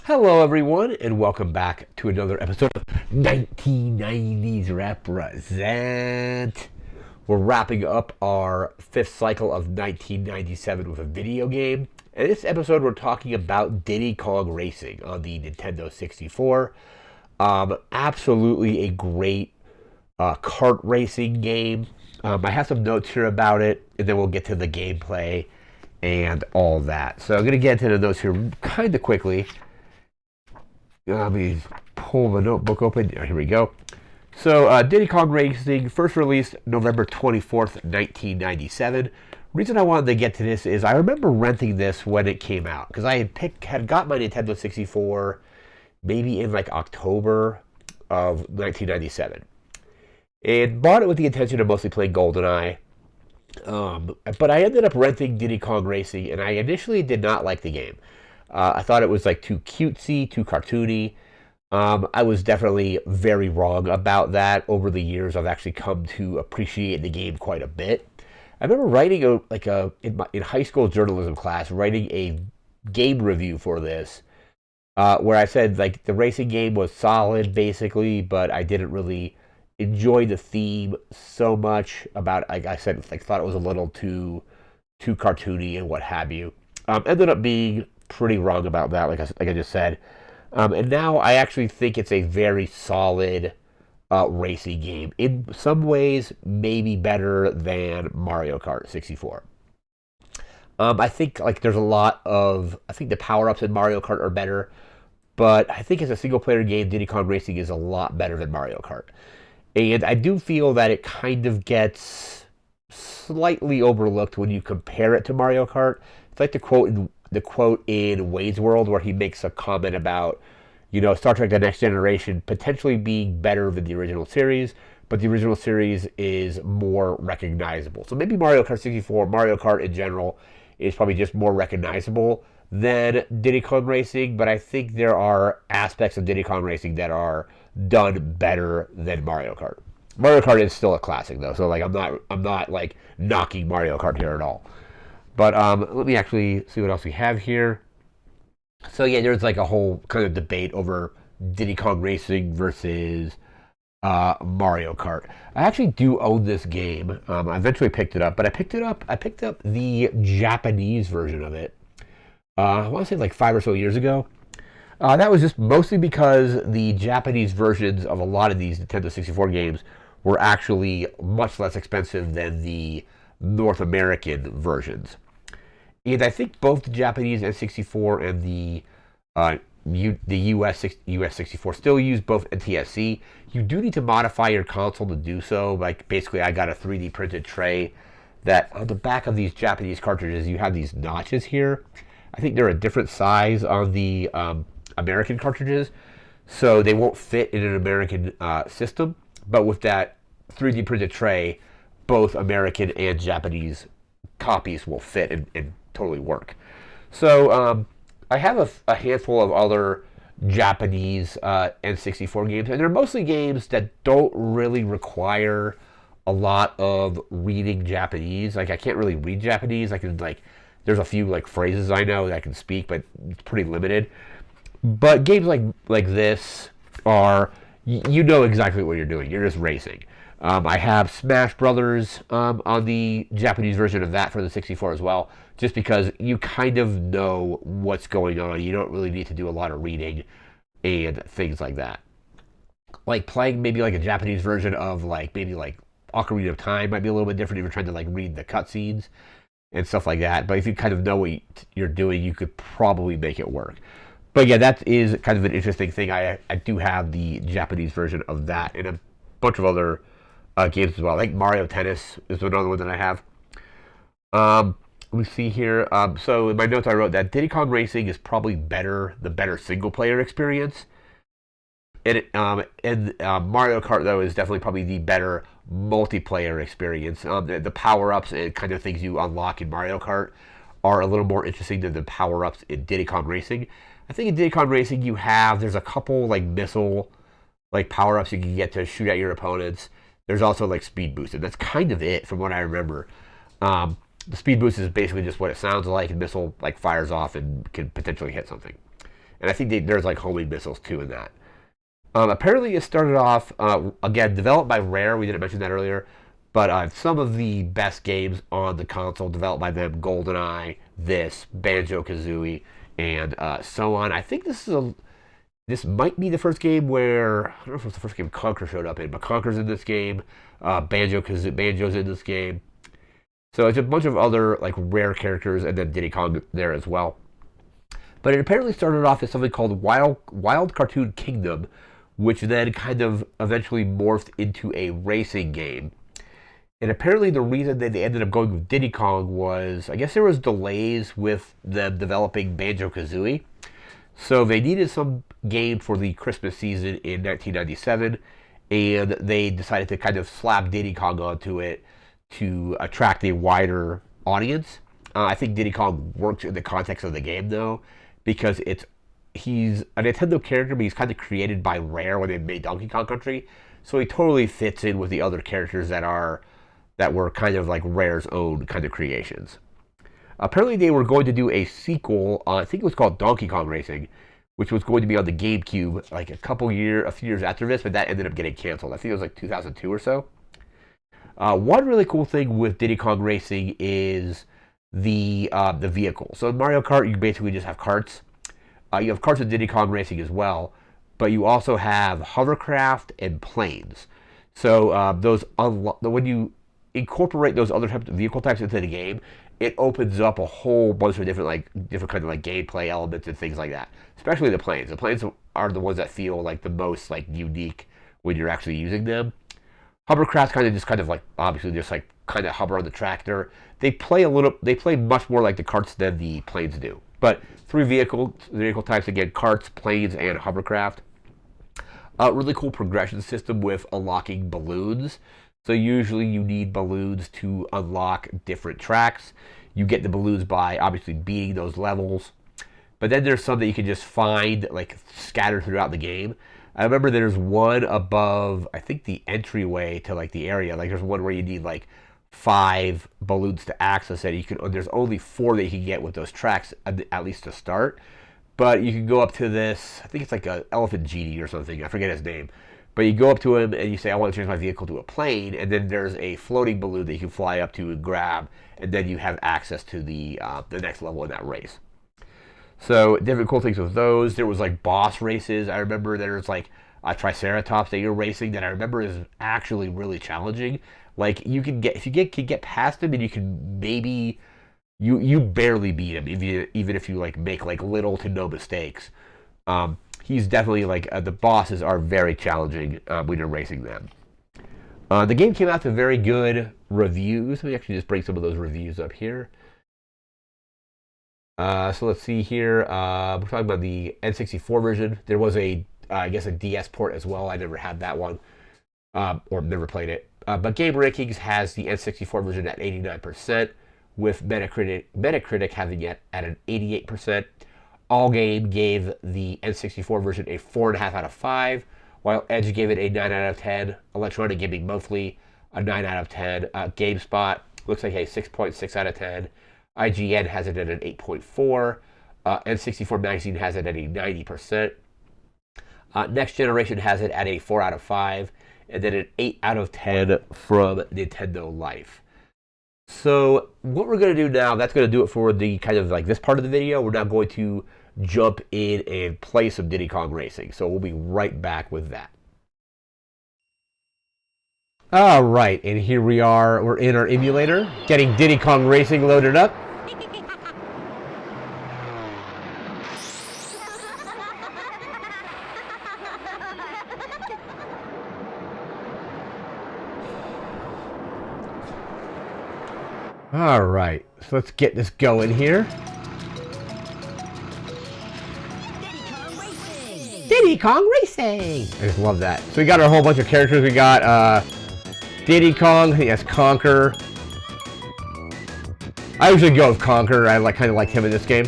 Hello, everyone, and welcome back to another episode of 1990's Represent. We're wrapping up our fifth cycle of 1997 with a video game. In this episode, we're talking about Diddy Kong Racing on the Nintendo 64. Absolutely a great kart racing game. I have some notes here about it, and then we'll get to the gameplay and all that. So I'm going to get into the notes here kind of quickly. Let me pull the notebook open. Here we go. So, Diddy Kong Racing, first released November 24th, 1997. Reason I wanted to get to this is I remember renting this when it came out, because I had got my Nintendo 64 maybe in like October of 1997. And bought it with the intention of mostly playing GoldenEye. But I ended up renting Diddy Kong Racing, and I initially did not like the game. I thought it was like too cutesy, too cartoony. I was definitely very wrong about that. Over the years, I've actually come to appreciate the game quite a bit. I remember writing in high school journalism class, writing a game review for this, where I said like the racing game was solid basically, but I didn't really enjoy the theme so much. About, like I said, like thought it was a little too cartoony and what have you. Ended up being pretty wrong about that, like I just said. And now I actually think it's a very solid racing game. In some ways, maybe better than Mario Kart 64. I think like there's a lot of, I think the power-ups in Mario Kart are better, but I think as a single-player game, Diddy Kong Racing is a lot better than Mario Kart. And I do feel that it kind of gets slightly overlooked when you compare it to Mario Kart. It's like the quote in Wade's World where he makes a comment about, Star Trek The Next Generation potentially being better than the original series, but the original series is more recognizable. So maybe Mario Kart 64, Mario Kart in general, is probably just more recognizable than Diddy Kong Racing, but I think there are aspects of Diddy Kong Racing that are done better than Mario Kart. Mario Kart is still a classic though, so like I'm not like knocking Mario Kart here at all. But let me actually see what else we have here. So yeah, there's like a whole kind of debate over Diddy Kong Racing versus Mario Kart. I actually do own this game. I eventually picked it up, but I picked up the Japanese version of it. I want to say like 5 or so years ago. That was just mostly because the Japanese versions of a lot of these Nintendo 64 games were actually much less expensive than the North American versions. And I think both the Japanese N64 and the US 64 still use both NTSC. You do need to modify your console to do so. Like basically, I got a 3D printed tray that on the back of these Japanese cartridges, you have these notches here. I think they're a different size on the American cartridges, so they won't fit in an American system. But with that 3D printed tray, both American and Japanese copies will fit and totally work. So I have a handful of other Japanese N64 games, and they're mostly games that don't really require a lot of reading Japanese. Like I can't really read Japanese. I can like there's a few like phrases I know that I can speak, but it's pretty limited. But games like this are you know exactly what you're doing. You're just racing. I have Smash Brothers on the Japanese version of that for the 64 as well, just because you kind of know what's going on. You don't really need to do a lot of reading and things like that. Like playing maybe like a Japanese version of like maybe like Ocarina of Time might be a little bit different if you're trying to like read the cutscenes and stuff like that. But if you kind of know what you're doing, you could probably make it work. But yeah, that is kind of an interesting thing. I do have the Japanese version of that and a bunch of other games as well. I think Mario Tennis is another one that I have. Let me see here. So in my notes I wrote that Diddy Kong Racing is probably the better single player experience. And Mario Kart though is definitely probably the better multiplayer experience. The power ups and kind of things you unlock in Mario Kart are a little more interesting than the power ups in Diddy Kong Racing. I think in Diddy Kong Racing there's a couple like missile like power ups you can get to shoot at your opponents. There's also like speed boost, and that's kind of it from what I remember. The speed boost is basically just what it sounds like, and missile like fires off and can potentially hit something. And I think there's like homing missiles too in that. Apparently, it started off, again, developed by Rare. We didn't mention that earlier. But some of the best games on the console developed by them, GoldenEye, this, Banjo-Kazooie, and so on. I think this might be the first game where, I don't know if it was the first game Conker showed up in, but Conker's in this game. Banjo's in this game. So it's a bunch of other like Rare characters, and then Diddy Kong there as well. But it apparently started off as something called Wild Cartoon Kingdom, which then kind of eventually morphed into a racing game. And apparently the reason that they ended up going with Diddy Kong was, I guess there was delays with them developing Banjo-Kazooie. So they needed some game for the Christmas season in 1997, and they decided to kind of slap Diddy Kong onto it to attract a wider audience. I think Diddy Kong works in the context of the game, though, because he's a Nintendo character, but he's kind of created by Rare when they made Donkey Kong Country. So he totally fits in with the other characters that were kind of like Rare's own kind of creations. Apparently, they were going to do a sequel. I think it was called Donkey Kong Racing, which was going to be on the GameCube like a few years after this, but that ended up getting canceled. I think it was like 2002 or so. One really cool thing with Diddy Kong Racing is the vehicle. So in Mario Kart, you basically just have carts. You have carts in Diddy Kong Racing as well, but you also have hovercraft and planes. So when you incorporate those other types of vehicle types into the game, it opens up a whole bunch of different kind of like gameplay elements and things like that. Especially the planes. The planes are the ones that feel like the most like unique when you're actually using them. Hovercrafts kind of like obviously just like kind of hover on the tractor. They play much more like the carts than the planes do. But three vehicle types again: carts, planes, and hovercraft. Really cool progression system with unlocking balloons. So usually you need balloons to unlock different tracks. You get the balloons by obviously beating those levels. But then there's some that you can just find like scattered throughout the game. I remember there's one above, I think, the entryway to like the area. Like there's one where you need like 5 balloons to access it. There's only 4 that you can get with those tracks, at least to start. But you can go up to this, I think it's like an Elephant Genie or something. I forget his name. But you go up to him and you say, I want to change my vehicle to a plane, and then there's a floating balloon that you can fly up to and grab, and then you have access to the next level in that race. So different cool things with those. There was like boss races. I remember there's like a Triceratops that you're racing that I remember is actually really challenging. Like you can get past him, and you can maybe you barely beat him even if you like make like little to no mistakes. He's definitely like the bosses are very challenging when you're racing them. The game came out to very good reviews. Let me actually just bring some of those reviews up here. So let's see here. We're talking about the N64 version. There was I guess a DS port as well. I never had that one, or never played it. But Game Rankings has the N64 version at 89%, with Metacritic having it at an 88%. Allgame gave the N64 version a 4.5 out of 5, while Edge gave it a 9 out of 10. Electronic Gaming Monthly, a 9 out of 10. GameSpot looks like a 6.6 out of 10. IGN has it at an 8.4. N64 Magazine has it at a 90%. Next Generation has it at a 4 out of 5. And then an 8 out of 10 from Nintendo Life. So what we're going to do now, that's going to do it for the kind of like this part of the video. We're now going to jump in and play some Diddy Kong Racing. So we'll be right back with that. All right, and here we are. We're in our emulator, getting Diddy Kong Racing loaded up. All right, so let's get this going here. Diddy Kong Racing! I just love that. So we got our whole bunch of characters. We got Diddy Kong, he has Conker. I usually go with Conker. I kind of like him in this game.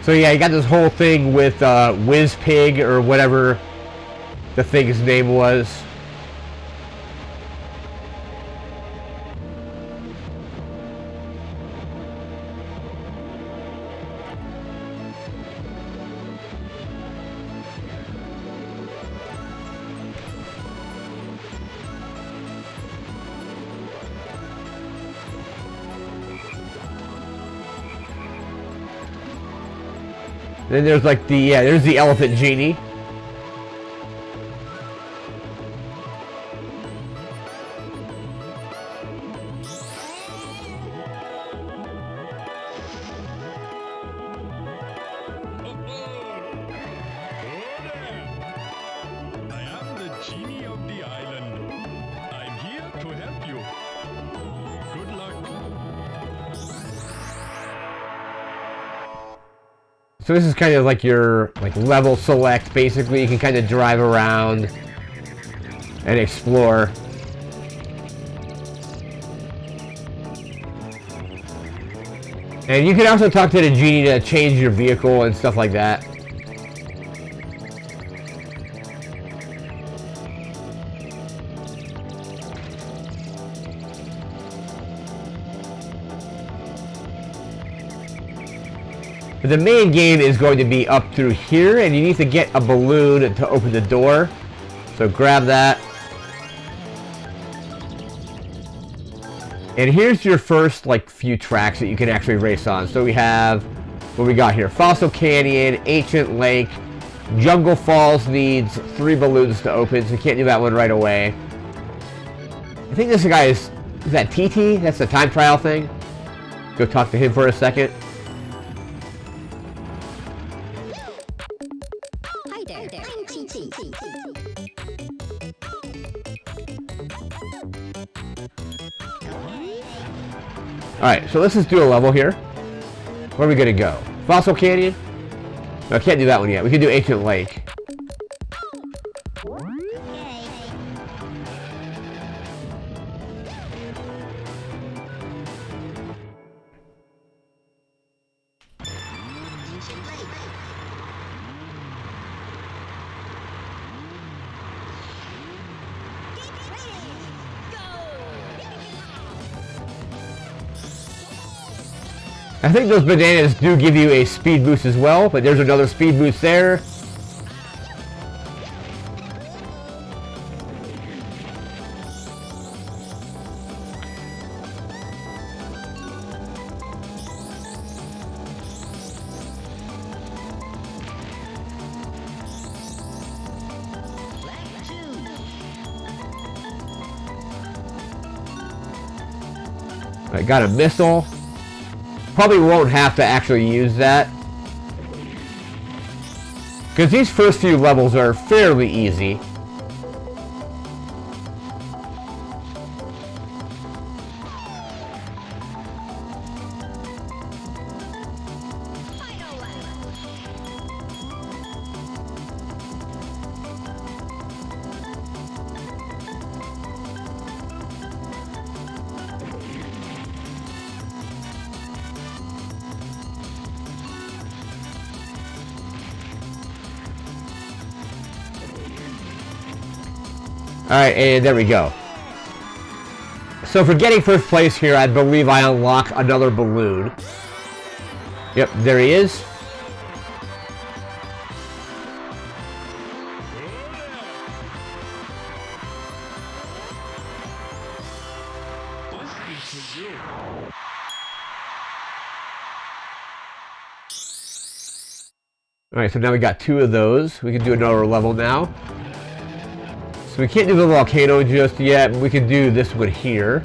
So yeah, you got this whole thing with Whiz Pig or whatever the thing's name was. Then there's like the, yeah, there's the Elephant Genie. So this is kind of like your level select. Basically, you can kind of drive around and explore. And you can also talk to the genie to change your vehicle and stuff like that. But the main game is going to be up through here, and you need to get a balloon to open the door. So grab that. And here's your first few tracks that you can actually race on. So we have what we got here: Fossil Canyon, Ancient Lake, Jungle Falls needs 3 balloons to open, so you can't do that one right away. I think this guy is that TT? That's the time trial thing. Go talk to him for a second. Hi there, I'm TT. Alright, so let's just do a level here. Where are we gonna go? Fossil Canyon? No, I can't do that one yet. We can do Ancient Lake. I think those bananas do give you a speed boost as well, but there's another speed boost there. I got a missile. Probably won't have to actually use that, because these first few levels are fairly easy. Alright, and there we go. So for getting first place here, I believe I unlock another balloon. Yep, there he is. Alright, so now we got 2 of those. We can do another level now. So we can't do the volcano just yet, but we can do this one here.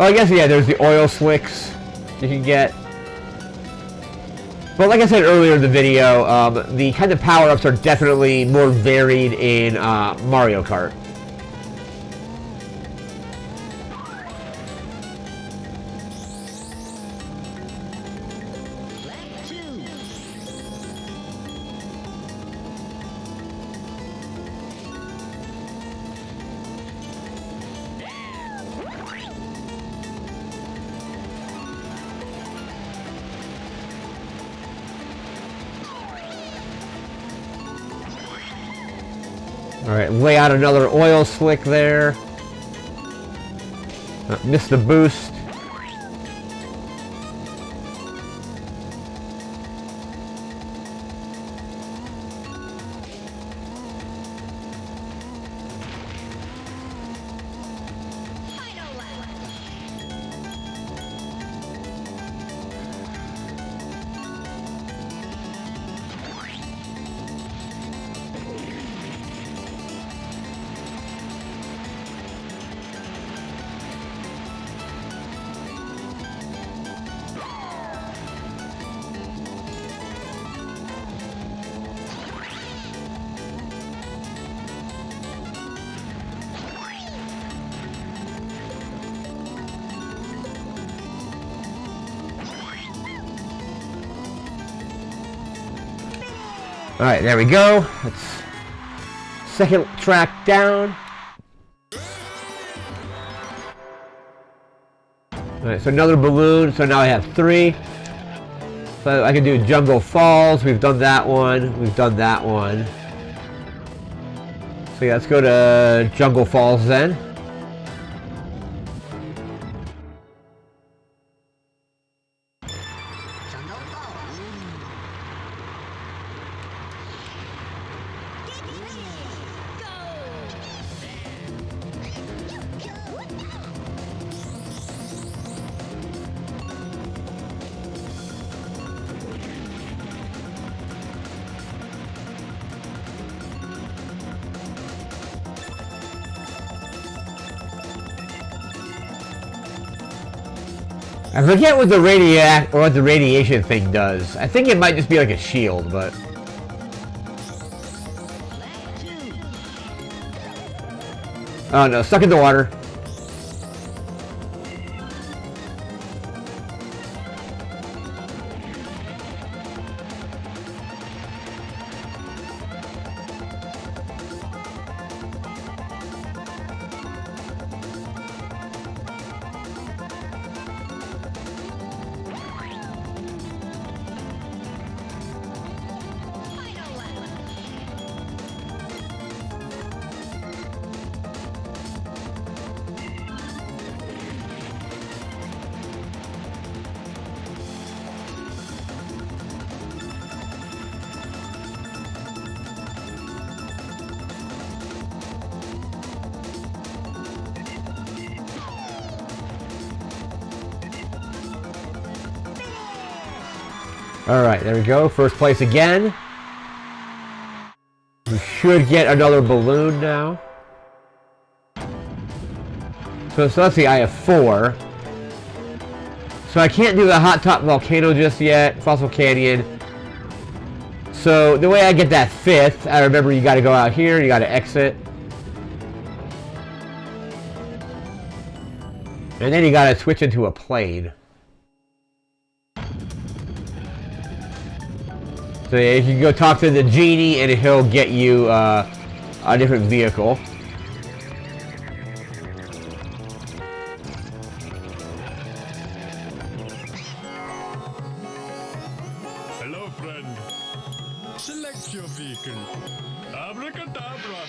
Oh, I guess, yeah, there's the oil slicks you can get. But like I said earlier in the video, the kind of power-ups are definitely more varied in Mario Kart. Alright, lay out another oil slick there. Missed the boost. Alright, there we go. That's second track down. Alright, so another balloon. So now I have 3. So I can do Jungle Falls. We've done that one. We've done that one. So yeah, let's go to Jungle Falls then. I forget what the radiation thing does. I think it might just be like a shield, but oh no, stuck in the water. Alright, there we go. First place again. We should get another balloon now. So let's see, I have 4. So I can't do the Hot Top Volcano just yet. Fossil Canyon. So the way I get that 5th, I remember you gotta go out here, you gotta exit. And then you gotta switch into a plane. So yeah, you can go talk to the genie and he'll get you a different vehicle. Hello, friend. Select your vehicle. Abracadabra.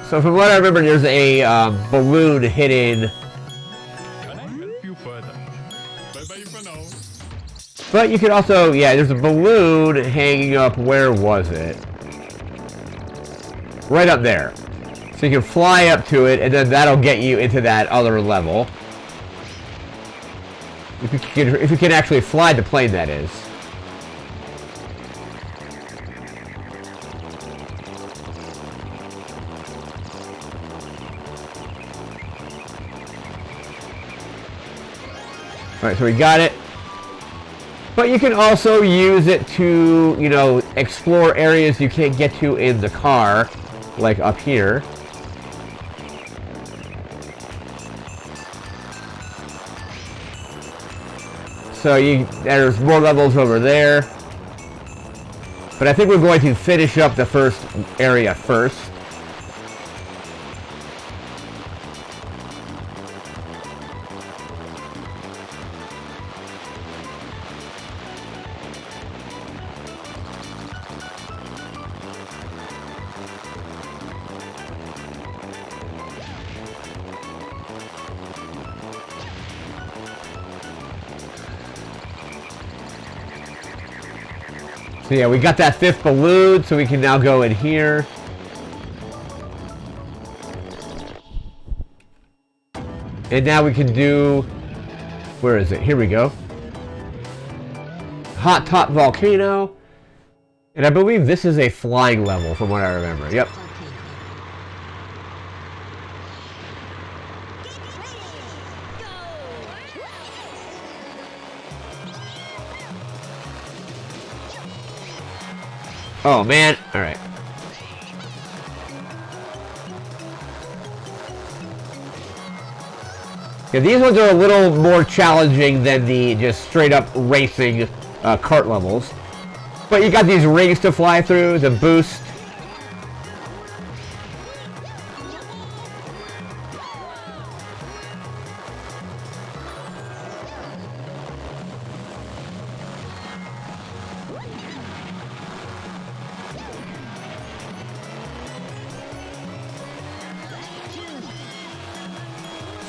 So from what I remember, there's a balloon hidden. Can I help you further? Bye-bye for now. But you could also, yeah, there's a balloon hanging up, where was it? Right up there. So you can fly up to it, and then that'll get you into that other level. If you can actually fly the plane, that is. Alright, so we got it. But you can also use it to, you know, explore areas you can't get to in the car, like up here. So there's more levels over there. But I think we're going to finish up the first area first. So yeah, we got that 5th balloon, so we can now go in here. And now we can do... Where is it? Here we go. Hot Top Volcano. And I believe this is a flying level, from what I remember. Yep. Oh, man. Alright. Yeah, these ones are a little more challenging than the just straight up racing kart levels. But you got these rings to fly through, the boost.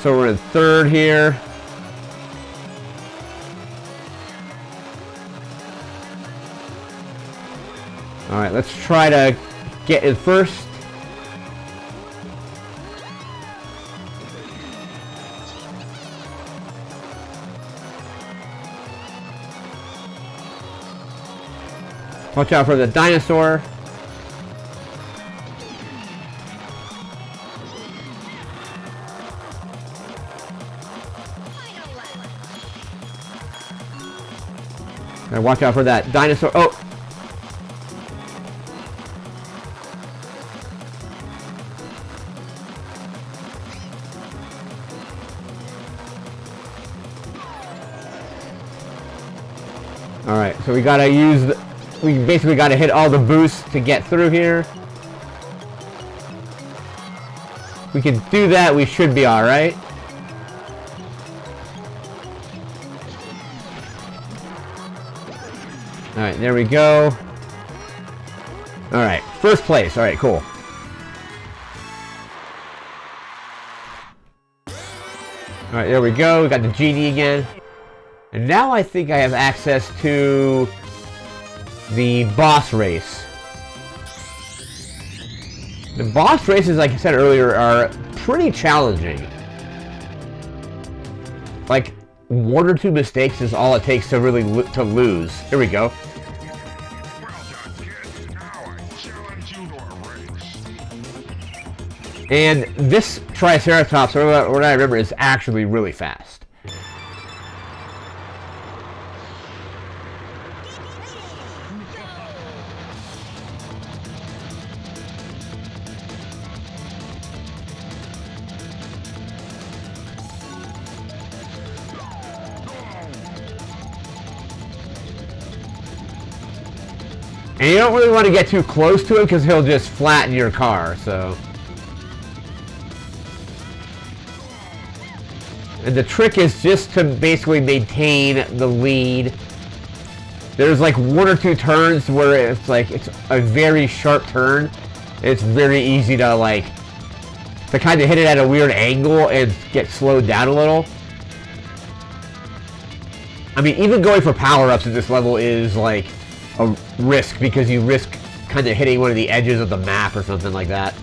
So we're in 3rd here. Alright, let's try to get in first. Watch out for the dinosaur. And watch out for that dinosaur. Oh! Alright, so we gotta use we basically gotta hit all the boosts to get through here. We can do that, we should be alright. Alright, there we go. Alright, first place. Alright, cool. Alright, there we go. We got the genie again. And now I think I have access to the boss race. The boss races, like I said earlier, are pretty challenging. Like, 1 or 2 mistakes is all it takes to really lose. Here we go. And this Triceratops, or what I remember, is actually really fast. And you don't really want to get too close to him because he'll just flatten your car, so... And the trick is just to basically maintain the lead. There's like 1 or 2 turns where it's like, it's a very sharp turn. It's very easy to like, to kind of hit it at a weird angle and get slowed down a little. I mean, even going for power-ups at this level is like a risk because you risk kind of hitting one of the edges of the map or something like that.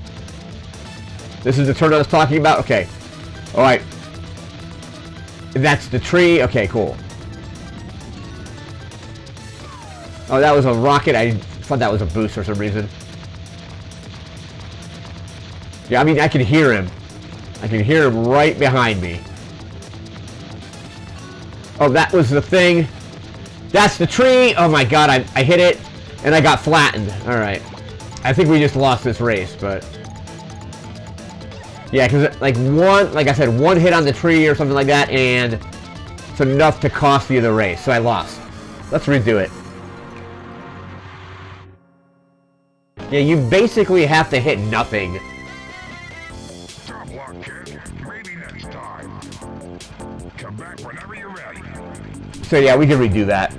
This is the turn I was talking about? Okay. Alright. That's the tree. Okay, cool. Oh, that was a rocket. I thought that was a boost for some reason. Yeah, I mean, I can hear him. I can hear him right behind me. Oh, that was the thing. That's the tree. Oh my god, I hit it and I got flattened. Alright. I think we just lost this race, but... Yeah, because like I said, one hit on the tree or something like that, and it's enough to cost you the race, so I lost. Let's redo it. Yeah, you basically have to hit nothing. Top luck, kid. Maybe next time. Come back whenever you're ready. So yeah, we can redo that.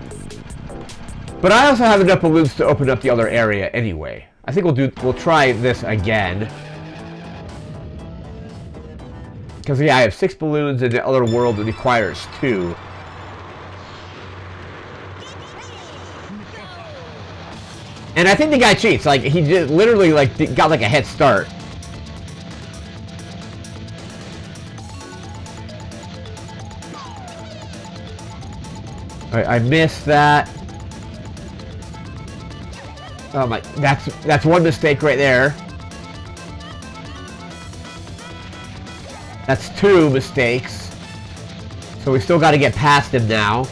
But I also have enough balloons to open up the other area anyway. I think we'll try this again. Because yeah, I have 6 balloons and the other world requires 2. And I think the guy cheats. Like, he just literally got like a head start. Alright, I missed that. Oh my, that's one mistake right there. That's 2 mistakes. So we still got to get past him now.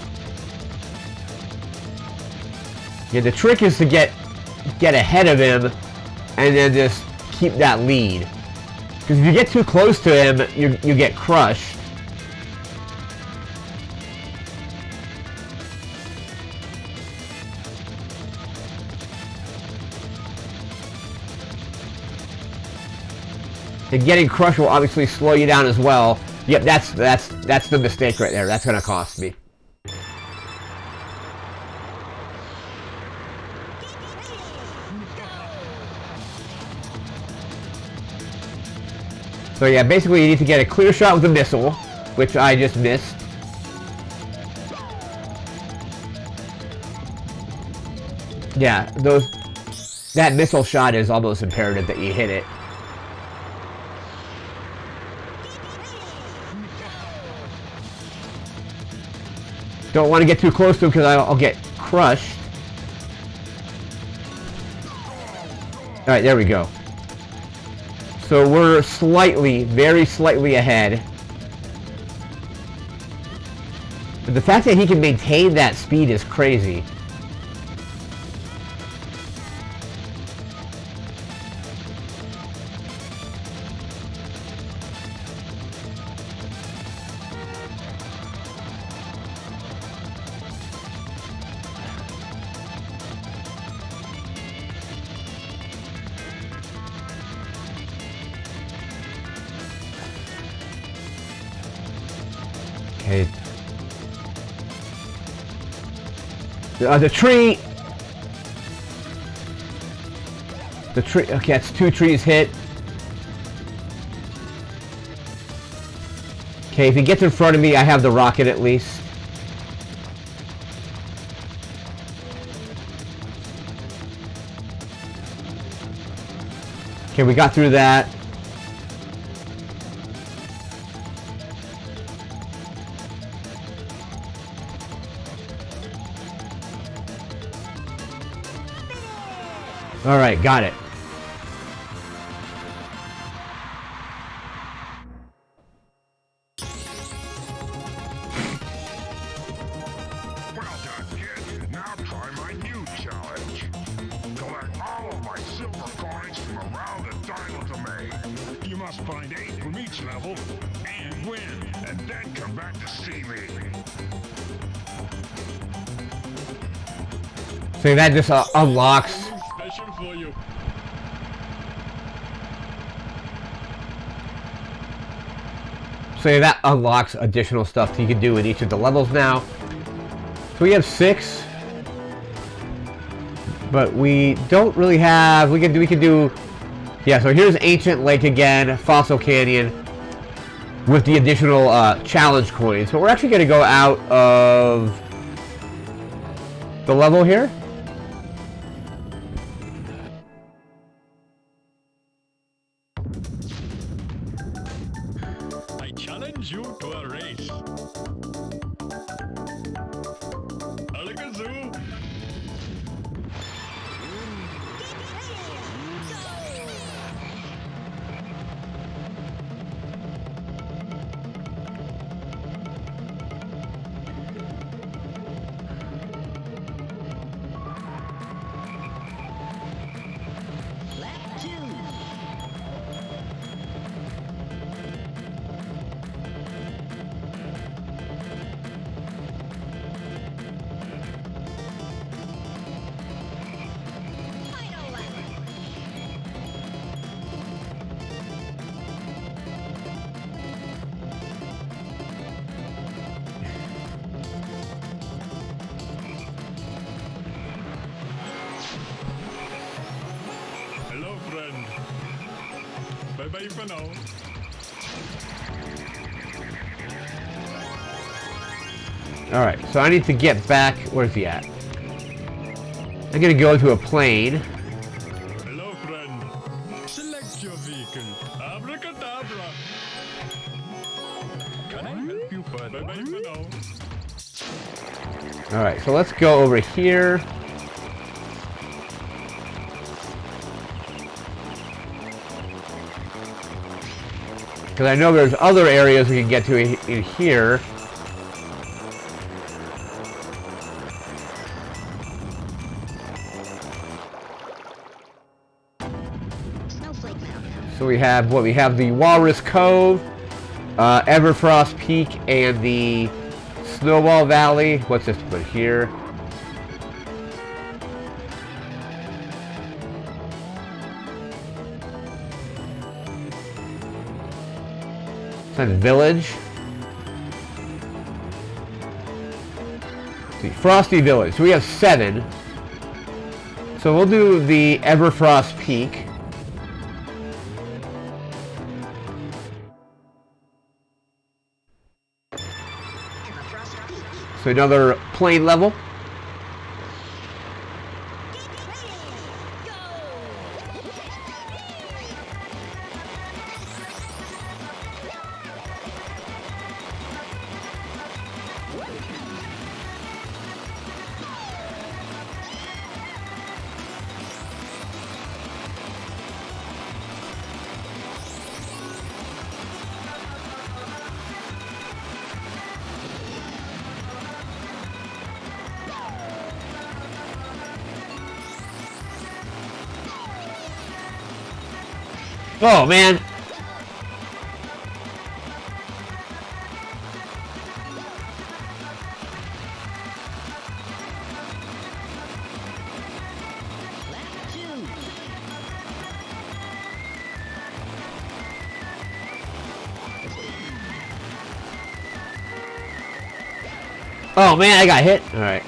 Yeah, the trick is to get ahead of him and then just keep that lead. Because if you get too close to him, you get crushed. And getting crushed will obviously slow you down as well. Yep, that's the mistake right there. That's gonna cost me. So yeah, basically you need to get a clear shot with a missile, which I just missed. Yeah, that missile shot is almost imperative that you hit it. Don't want to get too close to him because I'll get crushed. Alright, there we go. So we're slightly, very slightly ahead. But the fact that he can maintain that speed is crazy. Okay. The tree. The tree. Okay, that's 2 trees hit. Okay, if he gets in front of me, I have the rocket at least. Okay, we got through that. All right, got it. Well done, kid. Now try my new challenge. Collect all of my silver coins from around the dial domain. You must find 8 from each level and win, and then come back to see me. So that just unlocks. Special for you. So that unlocks additional stuff you can do in each of the levels now. So we have 6. But we don't really have... We can do... Yeah, so here's Ancient Lake again, Fossil Canyon, with the additional challenge coins. But we're actually going to go out of the level here. I challenge you to a race. Alakazoo. Bye-bye for now. Alright, so I need to get back. Where's he at? I'm gonna go to a plane. Hello, friend. Select your vehicle. Abracadabra. Can I help you further? Bye-bye for now. Alright, so let's go over here. Because I know there's other areas we can get to in here. Snowflake Mountain. So we have what? We have the Walrus Cove, Everfrost Peak, and the Snowball Valley. What's this one here? It's Village. Let's see, Frosty Village. So we have 7. So we'll do the Everfrost Peak. Everfrost Peak. So another plane level. Oh man. Oh man, I got hit. All right.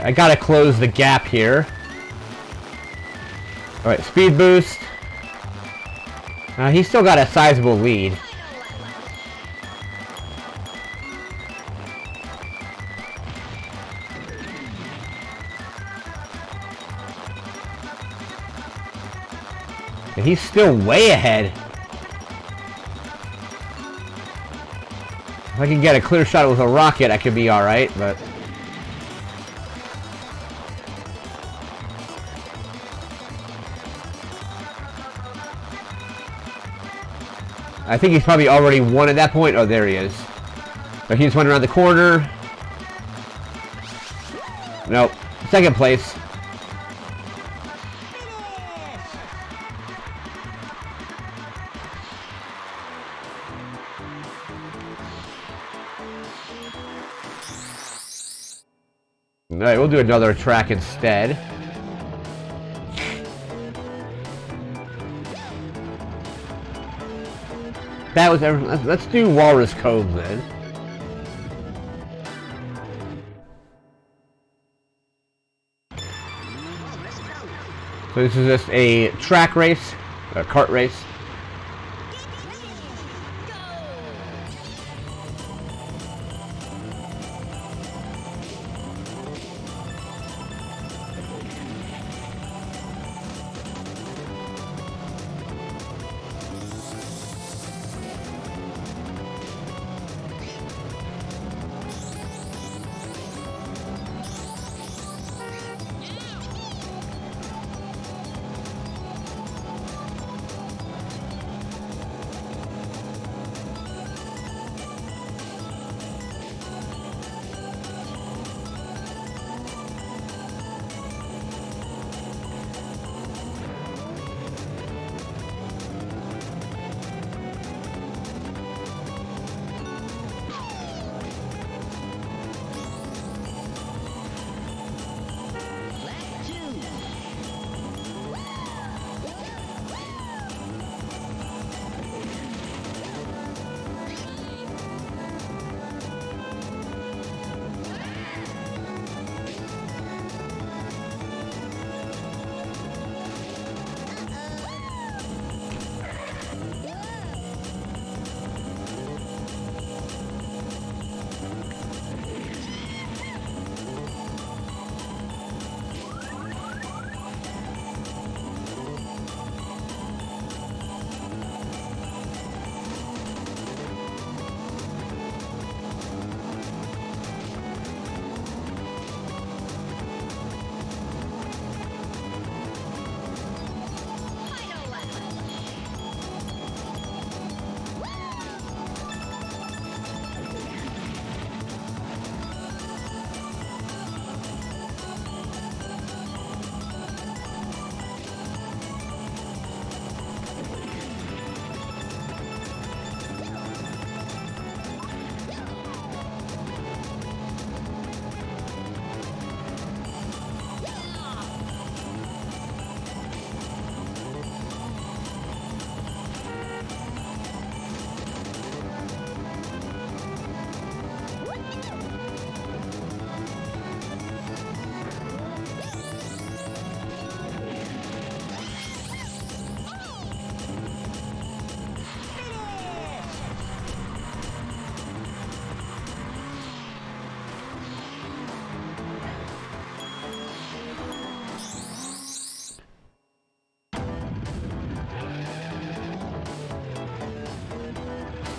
I gotta close the gap here. Alright, speed boost. He's still got a sizable lead. And he's still way ahead. If I can get a clear shot with a rocket, I could be alright, but... I think he's probably already won at that point. Oh, there he is. But he just went around the corner. Nope. Second place. Alright, we'll do another track instead. That was everything. Let's do Walrus Cove then. So this is just a track race, a kart race.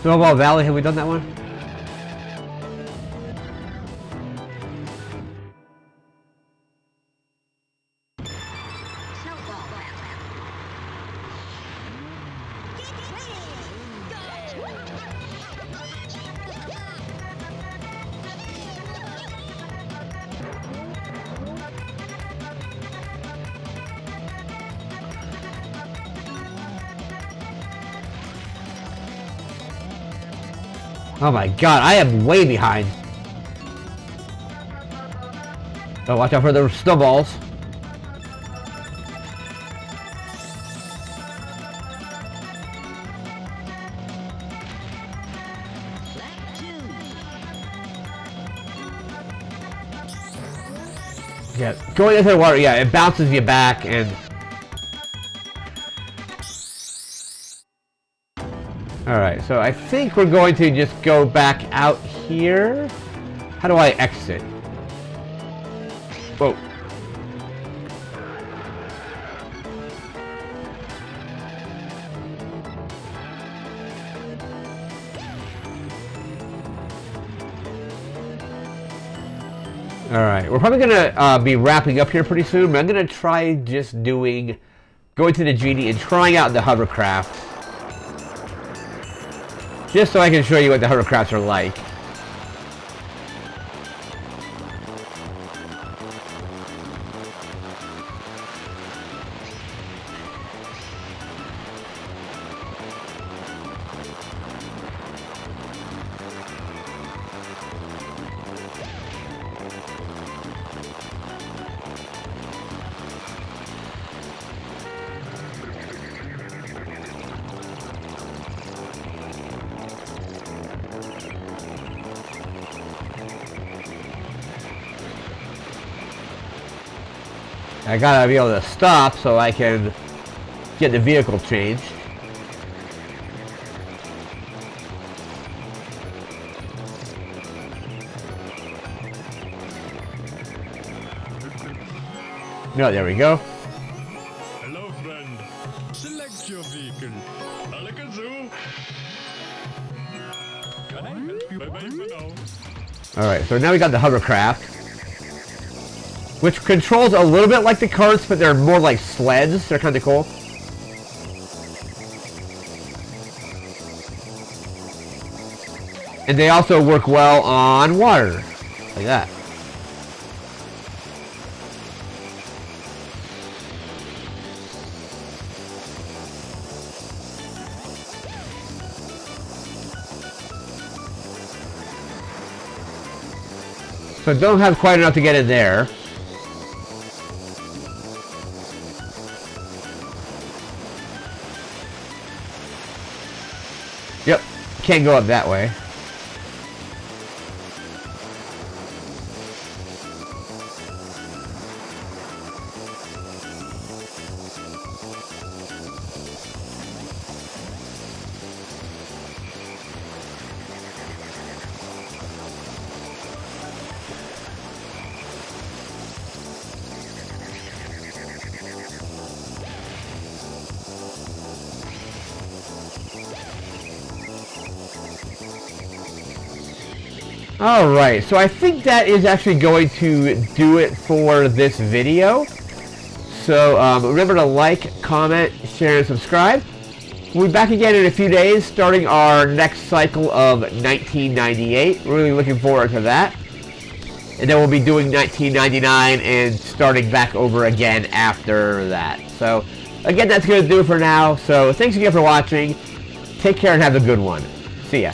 Snowball Valley, have we done that one? Snowball battle. Get ready. Oh my god, I am way behind. Oh, watch out for the snowballs. Yeah, going into the water, yeah, it bounces you back and... Alright, so I think we're going to just go back out here. How do I exit? Whoa. Alright, we're probably gonna be wrapping up here pretty soon, but I'm gonna try just going to the Genie and trying out the hovercraft. Just so I can show you what the hovercrafts are like. I gotta be able to stop so I can get the vehicle changed. No, there we go. Hello, friend. Select your vehicle. Alakazoo. Can I help you? Bye-bye for now. Alright, so now we got the hovercraft, which controls a little bit like the carts, but they're more like sleds. They're kind of cool. And they also work well on water, like that. So don't have quite enough to get in there. Yep, can't go up that way. Alright, so I think that is actually going to do it for this video. So remember to like, comment, share, and subscribe. We'll be back again in a few days, starting our next cycle of 1998. Really looking forward to that. And then we'll be doing 1999 and starting back over again after that. So again, that's going to do it for now. So thanks again for watching. Take care and have a good one. See ya.